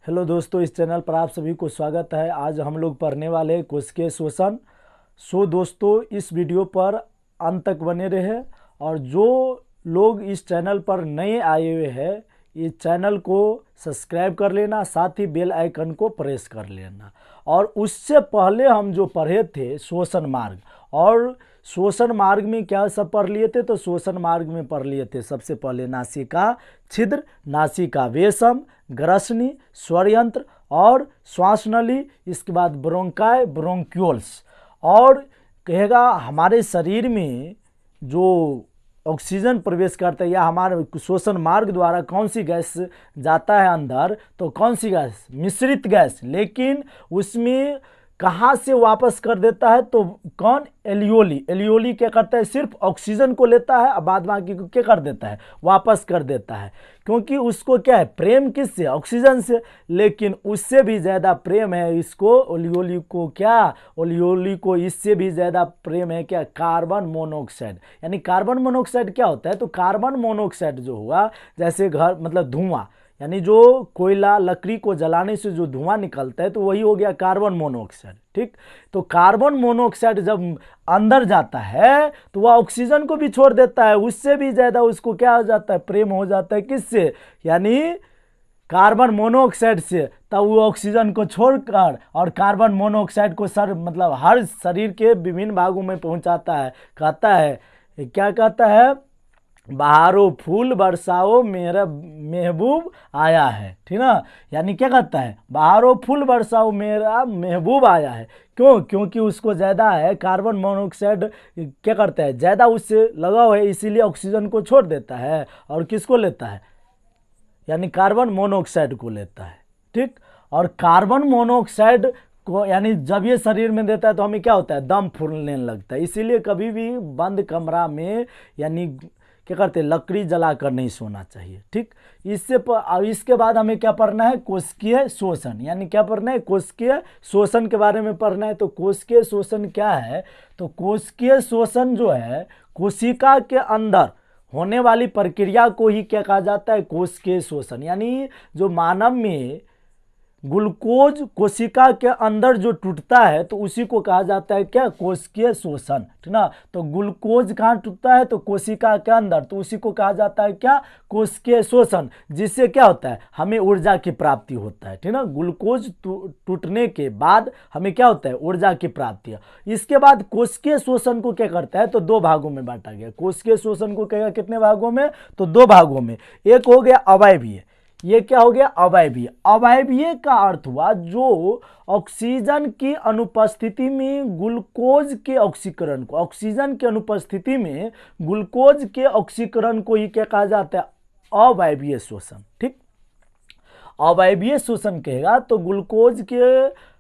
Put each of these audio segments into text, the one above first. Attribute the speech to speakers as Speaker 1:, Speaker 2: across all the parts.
Speaker 1: Hello दोस्तों, इस channel पर आप सभी को स्वागत है। आज हम लोग पढ़ने वाले हैं कोशिकीय शोषण। दोस्तों, इस वीडियो पर अंत तक बने रहे और जो लोग इस चैनल पर नए आए हुए हैं इस चैनल को सब्सक्राइब कर लेना, साथ ही बेल आइकन को प्रेस कर लेना। और उससे पहले हम जो पढ़े थे शोषण मार्ग, और शोषण मार्ग में क्या सब पढ़ लिए थे, तो शोषण मार्ग में पढ़ लिए थे सबसे पहले नासिका छिद्र, नासिका वेशम, ग्रसनी, स्वरयंत्र और श्वास नली। इसके बाद ब्रोंकाई, ब्रोंक्यूल्स। और कहेगा हमारे शरीर में जो ऑक्सीजन प्रवेश करता है या हमारे श्वसन मार्ग द्वारा कौन सी गैस जाता है अंदर, तो कौन सी गैस, मिश्रित गैस। लेकिन उसमें कहाँ से वापस कर देता है, तो कौन, एलियोली। एलियोली क्या करता है, सिर्फ ऑक्सीजन को लेता है और बाद बाकी को क्या कर देता है, वापस कर देता है। क्योंकि उसको क्या है, प्रेम किससे, ऑक्सीजन से। लेकिन उससे भी ज़्यादा प्रेम है इसको, ओलियोली को, क्या, ओलियोली को इससे भी ज़्यादा प्रेम है क्या, कार्बन मोनोऑक्साइड। यानी कार्बन मोनोऑक्साइड क्या होता है, तो कार्बन मोनोऑक्साइड जो हुआ, जैसे घर मतलब धुआं, यानी जो कोयला लकड़ी को जलाने से जो धुआं निकलता है तो वही हो गया कार्बन मोनोऑक्साइड। ठीक, तो कार्बन मोनोऑक्साइड जब अंदर जाता है तो वह ऑक्सीजन को भी छोड़ देता है, उससे भी ज़्यादा उसको क्या हो जाता है, प्रेम हो जाता है किससे, यानी कार्बन मोनोऑक्साइड से। तब वो ऑक्सीजन को छोड़कर और कार्बन मोनोऑक्साइड को मतलब हर शरीर के विभिन्न भागों में पहुंचाता है। कहता है, क्या कहता है, बहारो फूल बरसाओ मेरा महबूब आया है। ठीक ना, यानी क्या कहता है, बहारो फूल बरसाओ मेरा महबूब आया है। क्यों, क्योंकि उसको ज़्यादा है कार्बन मोनोऑक्साइड, क्या करता है, ज़्यादा उससे लगाव है, इसीलिए ऑक्सीजन को छोड़ देता है और किसको लेता है, यानी कार्बन मोनोऑक्साइड को लेता है। ठीक, और कार्बन मोनोऑक्साइड को यानी जब ये शरीर में देता है तो हमें क्या होता है, दम फूलने लगता है। इसीलिए कभी भी बंद कमरा में यानी क्या करते हैं, लकड़ी जलाकर नहीं सोना चाहिए। ठीक, इसके बाद हमें क्या पढ़ना है, कोशिकीय शोषण। यानी क्या पढ़ना है, कोशिकीय शोषण के बारे में पढ़ना है। तो कोशिकीय शोषण क्या है, तो कोशिकीय शोषण जो है कोशिका के अंदर होने वाली प्रक्रिया को ही क्या कहा जाता है, कोशिकीय शोषण। यानी जो मानव में ग्लूकोज कोशिका के अंदर जो टूटता है तो उसी को कहा जाता है क्या, कोशिकीय शोषण। ठीक ना, तो ग्लूकोज कहाँ टूटता है, तो कोशिका के अंदर, तो उसी को कहा जाता है क्या, कोशिकीय शोषण। जिससे क्या होता है, हमें ऊर्जा की प्राप्ति होता है। ठीक ना, ग्लूकोज टूटने के बाद हमें क्या होता है, ऊर्जा की प्राप्ति। इसके बाद कोशिकीय शोषण को क्या करता है, तो दो भागों में बांटा गया। कोशिकीय शोषण को कहेगा कितने भागों में, तो दो भागों में। एक हो गया अवायवीय, ये क्या हो गया, अवायवीय। अवायवीय का अर्थ हुआ जो ऑक्सीजन की अनुपस्थिति में ग्लूकोज के ऑक्सीकरण को, ऑक्सीजन की अनुपस्थिति में ग्लूकोज के ऑक्सीकरण को ही क्या कहा जाता है, अवायवीय शोषण। ठीक, अवायवीय शोषण कहेगा तो ग्लूकोज के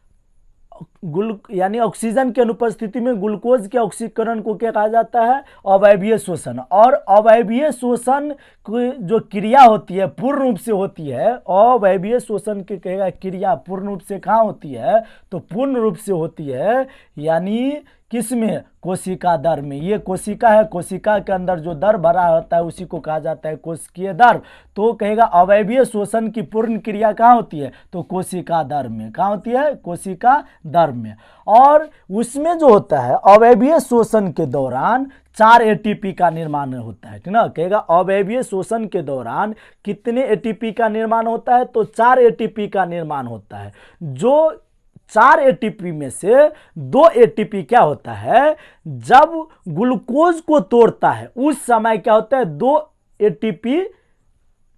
Speaker 1: यानी ऑक्सीजन की अनुपस्थिति में ग्लूकोज के ऑक्सीकरण को क्या कहा जाता है, अवायवीय शोषण। और अवायवीय शोषण की जो क्रिया होती है पूर्ण रूप से होती है, अवायवीय शोषण के कहेगा क्रिया पूर्ण रूप से कहाँ होती है, तो पूर्ण रूप से होती है यानी किसमें, कोशिका दर में। ये कोशिका है, कोशिका के अंदर जो दर भरा होता है उसी को कहा जाता है कोशिकीय दर। तो कहेगा अवायवीय शोषण की पूर्ण क्रिया कहाँ होती है, तो कोशिका दर में। कहाँ होती है, कोशिका दर में। और उसमें जो होता है अवायवीय शोषण के दौरान 4 एटीपी का निर्माण होता है। ठीक ना, कहेगा अवायवीय शोषण के दौरान कितने एटीपी का निर्माण होता है, तो 4 एटीपी का निर्माण होता है। जो 4 एटीपी में से 2 एटीपी क्या होता है, जब ग्लूकोज को तोड़ता है उस समय क्या होता है, 2 एटीपी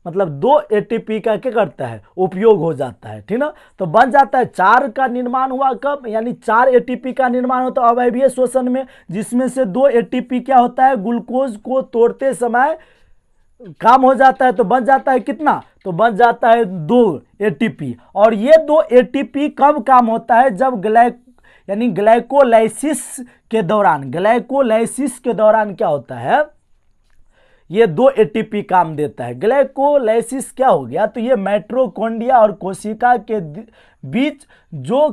Speaker 1: मतलब 2 एटीपी का क्या करता है, उपयोग हो जाता है। ठीक ना, तो बन जाता है 4 का निर्माण हुआ कब, यानी 4 एटीपी का निर्माण होता है अवायवीय शोषण में, जिसमें से 2 एटीपी क्या होता है, ग्लूकोज को तोड़ते समय काम हो जाता है। तो बन जाता है कितना, तो बन जाता है 2 एटीपी। और ये 2 एटीपी कब काम होता है, जब यानी ग्लाइकोलाइसिस के दौरान, ग्लाइकोलाइसिस के दौरान क्या होता है, ये 2 एटीपी काम देता है। ग्लाइकोलाइसिस क्या हो गया, तो ये माइटोकॉन्ड्रिया और कोशिका के बीच जो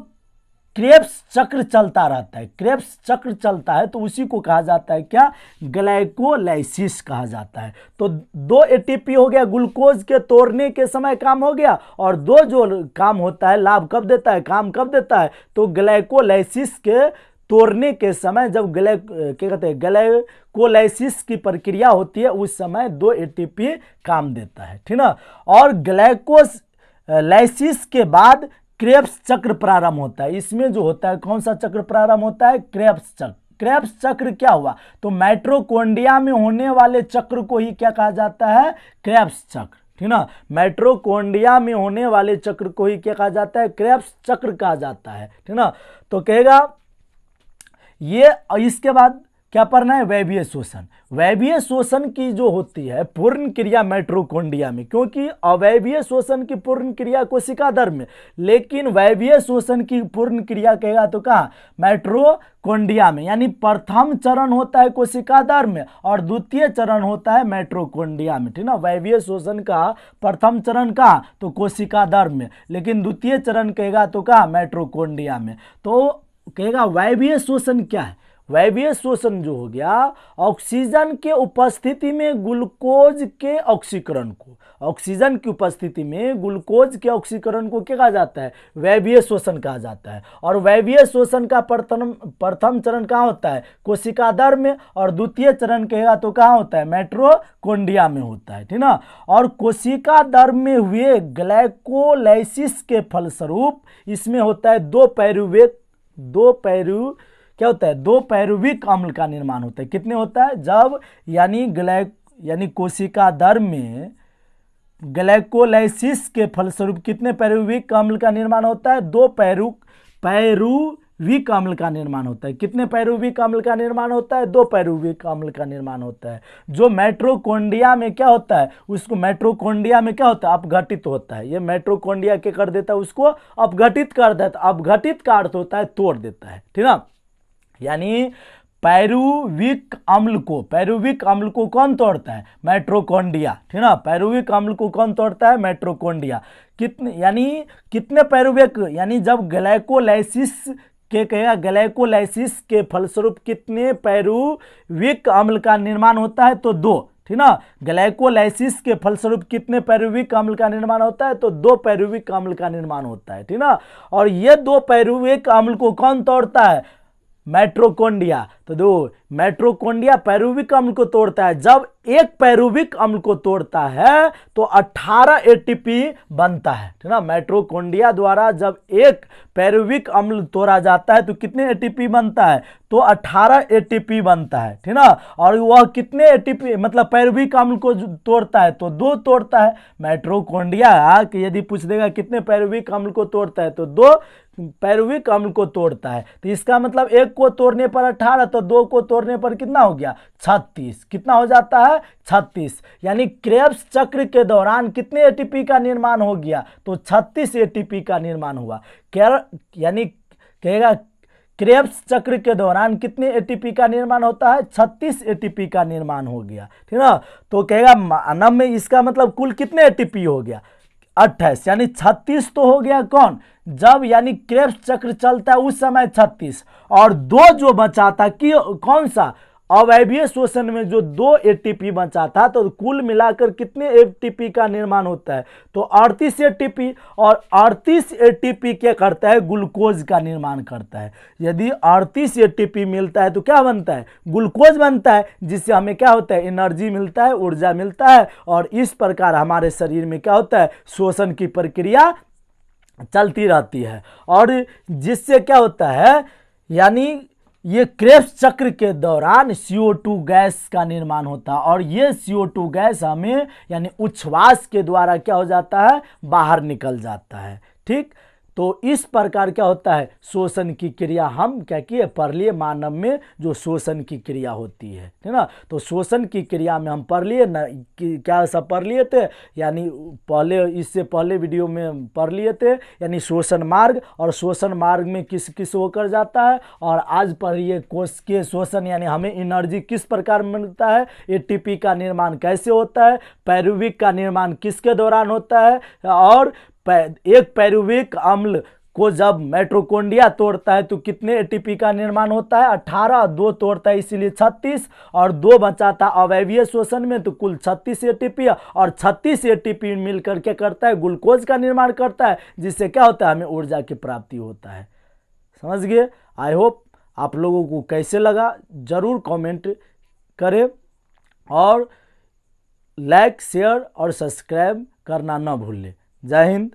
Speaker 1: क्रेब्स चक्र चलता रहता है, क्रेब्स चक्र चलता है तो उसी को कहा जाता है क्या, ग्लाइकोलाइसिस कहा जाता है। तो 2 एटीपी हो गया, ग्लूकोज के तोड़ने के समय काम हो गया, और 2 जो काम होता है, लाभ कब देता है, काम कब देता है, तो ग्लाइकोलाइसिस के तोड़ने के समय, जब क्या कहते हैं, ग्लाइकोलाइसिस की प्रक्रिया होती है उस समय 2 एटीपी काम देता है, ठीक ना। और ग्लाइकोलाइसिस के बाद क्रेब्स चक्र प्रारंभ होता है। इसमें जो होता है, कौन सा चक्र प्रारंभ होता है, क्रेब्स चक्र। क्रेब्स चक्र क्या हुआ, तो माइटोकॉन्ड्रिया में होने वाले चक्र को ही क्या कहा जाता है, क्रेब्स चक्र, ठीक ना। माइटोकॉन्ड्रिया में होने वाले चक्र को ही क्या कहा जाता है, क्रेब्स चक्र कहा जाता है, ठीक ना। तो कहेगा ये, इसके बाद क्या पढ़ना है, वैभवीय शोषण। वैभवीय शोषण की जो होती है पूर्ण क्रिया माइटोकॉन्ड्रिया में, क्योंकि अवैभवीय शोषण की पूर्ण क्रिया कोशिका दर में, लेकिन वैभवीय शोषण की पूर्ण क्रिया कहेगा तो कहाँ, माइटोकॉन्ड्रिया में। यानी प्रथम चरण होता है कोशिका दर में और द्वितीय चरण होता है माइटोकॉन्ड्रिया में, ठीक ना। वैभवीय शोषण का प्रथम चरण कहाँ, तो कोशिका दर में, लेकिन द्वितीय चरण कहेगा तो कहाँ, माइटोकॉन्ड्रिया में। तो कहेगा वैभवीय शोषण क्या है, वैभवीय शोषण जो हो गया, ऑक्सीजन के उपस्थिति में ग्लूकोज के ऑक्सीकरण को, ऑक्सीजन की उपस्थिति में ग्लूकोज के ऑक्सीकरण को क्या कहा जाता है, वैभवीय शोषण कहा जाता है। और वैभवीय शोषण का प्रथम चरण कहाँ होता है, कोशिका दर में, और द्वितीय चरण कहेगा तो कहाँ होता है, माइटोकॉन्ड्रिया में होता है, ठीक ना। और कोशिका दर में हुए ग्लाइकोलाइसिस के फलस्वरूप इसमें होता है क्या होता है, 2 पायरुविक अम्ल का निर्माण होता है। कितने होता है, जब यानी कोशिका दर में ग्लाइकोलाइसिस के फलस्वरूप कितने पायरुविक अम्ल का निर्माण होता है, 2 पायरुविक अम्ल का निर्माण होता है। कितने पायरुविक अम्ल का निर्माण होता है, 2 पायरुविक अम्ल का निर्माण होता है। जो माइटोकॉन्ड्रिया में क्या होता है, उसको माइटोकॉन्ड्रिया में क्या होता है, अपघटित होता है। ये माइटोकॉन्ड्रिया क्या कर देता है, उसको अपघटित कर देता है। अपघटित का अर्थ होता है तोड़ देता है, ठीक ना। यानी पायरुविक अम्ल को कौन तोड़ता है, माइटोकॉन्ड्रिया, ठीक ना। पायरुविक अम्ल को कौन तोड़ता है, माइटोकॉन्ड्रिया। कितने पायरुविक, यानी जब ग्लाइकोलाइसिस के फलस्वरूप कितने पायरुविक अम्ल का निर्माण होता है, तो 2, ठीक ना। ग्लाइकोलाइसिस के फलस्वरूप कितने पायरुविक अम्ल का निर्माण होता है, तो 2 पायरुविक अम्ल का निर्माण होता है, ठीक ना। और ये 2 पायरुविक अम्ल को कौन तोड़ता है, माइटोकॉन्ड्रिया। तो दो, माइटोकॉन्ड्रिया पायरुविक अम्ल को तोड़ता है। जब एक पायरुविक अम्ल को तोड़ता है तो 18 एटीपी बनता है, ठीक ना। माइटोकॉन्ड्रिया द्वारा जब एक पायरुविक अम्ल तोड़ा जाता है तो कितने एटीपी बनता है, तो 18 एटीपी बनता है, ठीक ना। और वह कितने एटीपी मतलब पायरुविक अम्ल को तोड़ता है, तो 2 तोड़ता है। माइटोकॉन्ड्रिया कि यदि पूछ देगा कितने पायरुविक अम्ल को तोड़ता है, तो 2 पायरुविक अम्ल को तोड़ता है। तो इसका मतलब एक को तोड़ने पर 18, तो 2 को तोड़ने पर कितना हो गया, 36। कितना हो जाता है, 36। यानी क्रेब्स चक्र के दौरान कितने एटीपी का निर्माण हो गया, तो 36 एटीपी का निर्माण हुआ। यानी कहेगा क्रेब्स चक्र के दौरान कितने एटीपी का निर्माण होता है, 36 एटीपी का निर्माण हो गया, ठीक ना। तो कहेगा मानव में इसका मतलब कुल कितने एटीपी हो गया, 28। यानी 36 तो हो गया कौन, जब यानी क्रेब्स चक्र चलता है उस समय 36, और 2 जो बचा था कि कौन सा, अवैभवीय शोषण में जो 2 एटीपी बचा था, तो कुल मिलाकर कितने एटीपी का निर्माण होता है, तो 38 एटीपी। और 38 एटीपी क्या करता है, ग्लूकोज का निर्माण करता है। यदि 38 एटीपी मिलता है तो क्या बनता है, ग्लूकोज बनता है, जिससे हमें क्या होता है, एनर्जी मिलता है, ऊर्जा मिलता है। और इस प्रकार हमारे शरीर में क्या होता है, शोषण की प्रक्रिया चलती रहती है। और जिससे क्या होता है, यानी ये क्रेब्स चक्र के दौरान CO2 गैस का निर्माण होता है, और ये CO2 गैस हमें यानी उच्छ्वास के द्वारा क्या हो जाता है, बाहर निकल जाता है, ठीक। तो इस प्रकार क्या होता है, शोषण की क्रिया हम क्या किए, पढ़ लिए मानव में जो शोषण की क्रिया होती है ना। तो शोषण की क्रिया में हम पढ़ लिए ना, क्या सब पढ़ लिए थे, यानी इससे पहले वीडियो में पढ़ लिए थे, यानी शोषण मार्ग, और शोषण मार्ग में किस किस होकर जाता है। और आज पढ़िए कोशिकीय शोषण, यानी हमें एनर्जी किस प्रकार मिलता है, एटीपी का निर्माण कैसे होता है, पायरुविक का निर्माण किसके दौरान होता है, और एक पायरुविक अम्ल को जब माइटोकॉन्ड्रिया तोड़ता है तो कितने एटीपी का निर्माण होता है? 18। 2 तोड़ता है इसीलिए 36, और 2 बचाता अवयवीय शोषण में तो कुल 36 एटीपी, और 36 एटीपी मिलकर के करता है ग्लूकोज का निर्माण करता है, जिससे क्या होता है? हमें ऊर्जा की प्राप्ति होता है। समझ गए? आई होप आप लोगों को कैसे लगा जरूर कमेंट करें, और लाइक शेयर और सब्सक्राइब करना ना भूलें। जय हिंद।